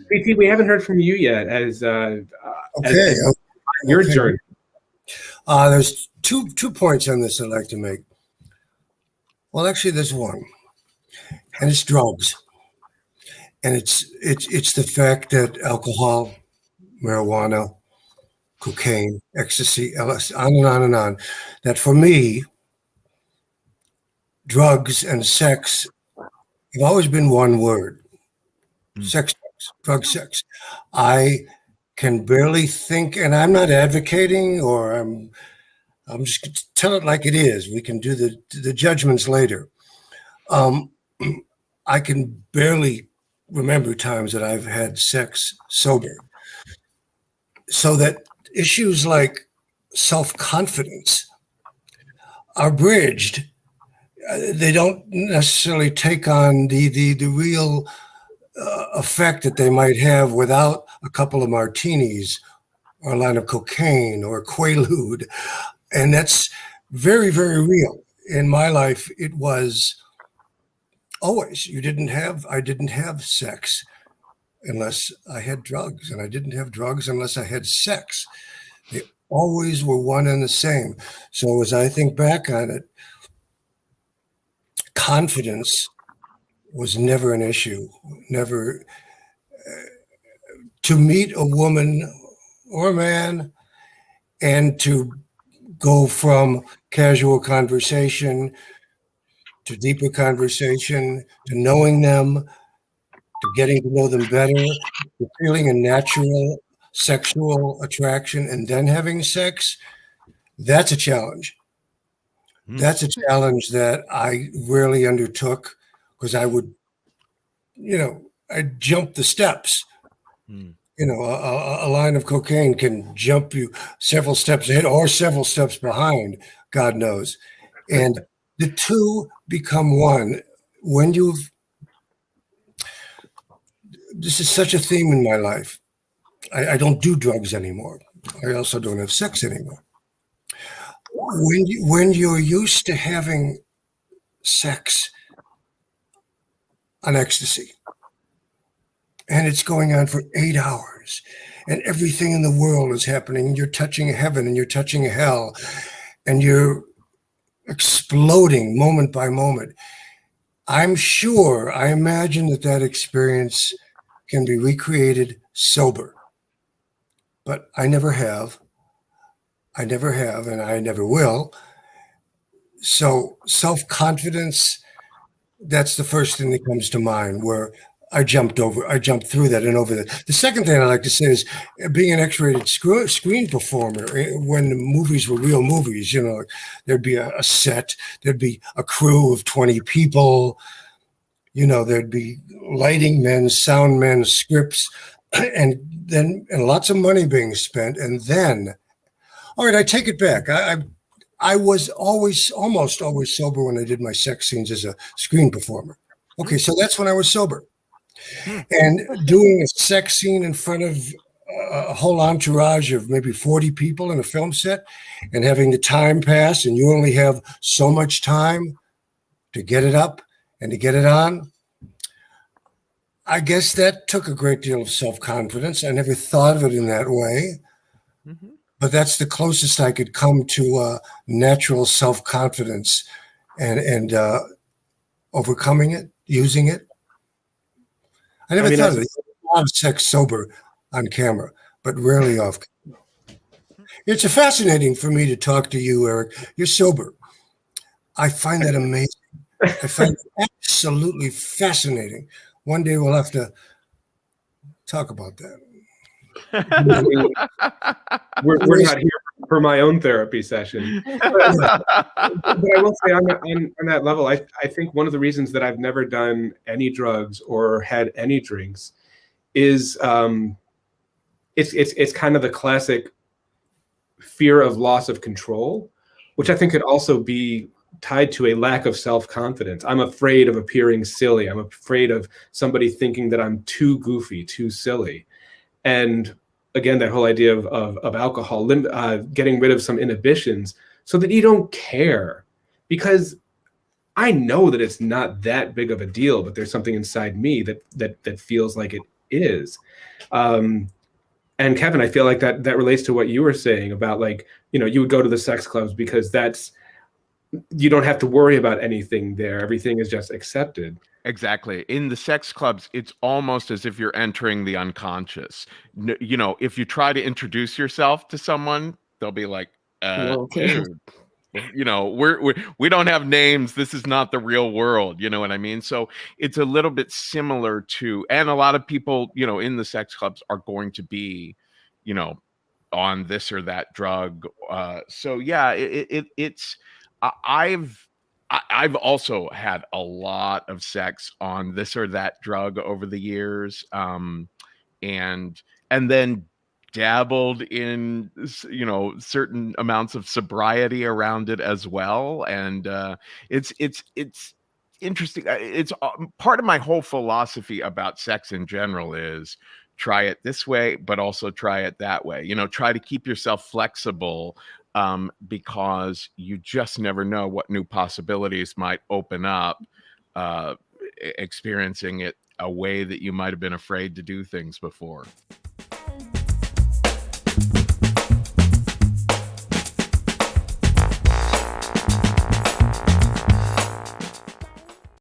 PT, we haven't heard from you yet as Okay. your journey. There's two points on this I'd like to make. Well, actually, there's one, and it's drugs, and it's the fact that alcohol, marijuana, cocaine, ecstasy, LSD, on and on and on. That for me, drugs and sex have always been one word: sex, drug, sex. I can barely think, and I'm not advocating, or I'm just going to tell it like it is. We can do the judgments later. I can barely remember times that I've had sex sober. So that issues like self-confidence are bridged. They don't necessarily take on the real effect that they might have without a couple of martinis or a line of cocaine or Quaalude. And that's very, very real. In my life, it was always, I didn't have sex unless I had drugs, and I didn't have drugs unless I had sex. They always were one and the same. So as I think back on it, confidence was never an issue. Never. To meet a woman or a man and to go from casual conversation to deeper conversation, to knowing them, to getting to know them better, to feeling a natural sexual attraction and then having sex, that's a challenge. That's a challenge that I rarely undertook because I would, I'd jump the steps. A line of cocaine can jump you several steps ahead or several steps behind, God knows. And the two become one. This is such a theme in my life. I don't do drugs anymore. I also don't have sex anymore. When you're used to having sex on ecstasy, and it's going on for 8 hours, and everything in the world is happening, and you're touching heaven and you're touching hell, and you're exploding moment by moment. I imagine that experience can be recreated sober. But I never have, and I never will. So self-confidence, that's the first thing that comes to mind, where I jumped through that and over that. The second thing I like to say is being an X-rated screen performer, when the movies were real movies, there'd be a set, there'd be a crew of 20 people, there'd be lighting men, sound men, scripts, and lots of money being spent. And then, all right, I take it back. I was almost always sober when I did my sex scenes as a screen performer. Okay, so that's when I was sober. And doing a sex scene in front of a whole entourage of maybe 40 people in a film set and having the time pass, and you only have so much time to get it up and to get it on. I guess that took a great deal of self-confidence. I never thought of it in that way, but that's the closest I could come to natural self-confidence and overcoming it, using it. I never thought of it. A lot of sex sober on camera, but rarely off camera. It's fascinating for me to talk to you, Eric. You're sober. I find that amazing. I find it absolutely fascinating. One day we'll have to talk about that. We're not here for my own therapy session. But I will say on that level, I think one of the reasons that I've never done any drugs or had any drinks is it's kind of the classic fear of loss of control, which I think could also be tied to a lack of self-confidence. I'm afraid of appearing silly. I'm afraid of somebody thinking that I'm too goofy, too silly. And again, that whole idea of alcohol, getting rid of some inhibitions so that you don't care. Because I know that it's not that big of a deal, but there's something inside me that feels like is. And Kevin, I feel like that relates to what you were saying about, like, you would go to the sex clubs because you don't have to worry about anything there. Everything is just accepted. Exactly. In the sex clubs, it's almost as if you're entering the unconscious. If you try to introduce yourself to someone, they'll be like, Okay. dude, we don't have names. This is not the real world. You know what I mean? So it's a little bit similar to, and a lot of people, in the sex clubs are going to be, on this or that drug. So yeah, it's, I've also had a lot of sex on this or that drug over the years, and then dabbled in certain amounts of sobriety around it as well. And it's interesting. It's part of my whole philosophy about sex in general is try it this way, but also try it that way. Try to keep yourself flexible, because you just never know what new possibilities might open up, experiencing it a way that you might have been afraid to do things before.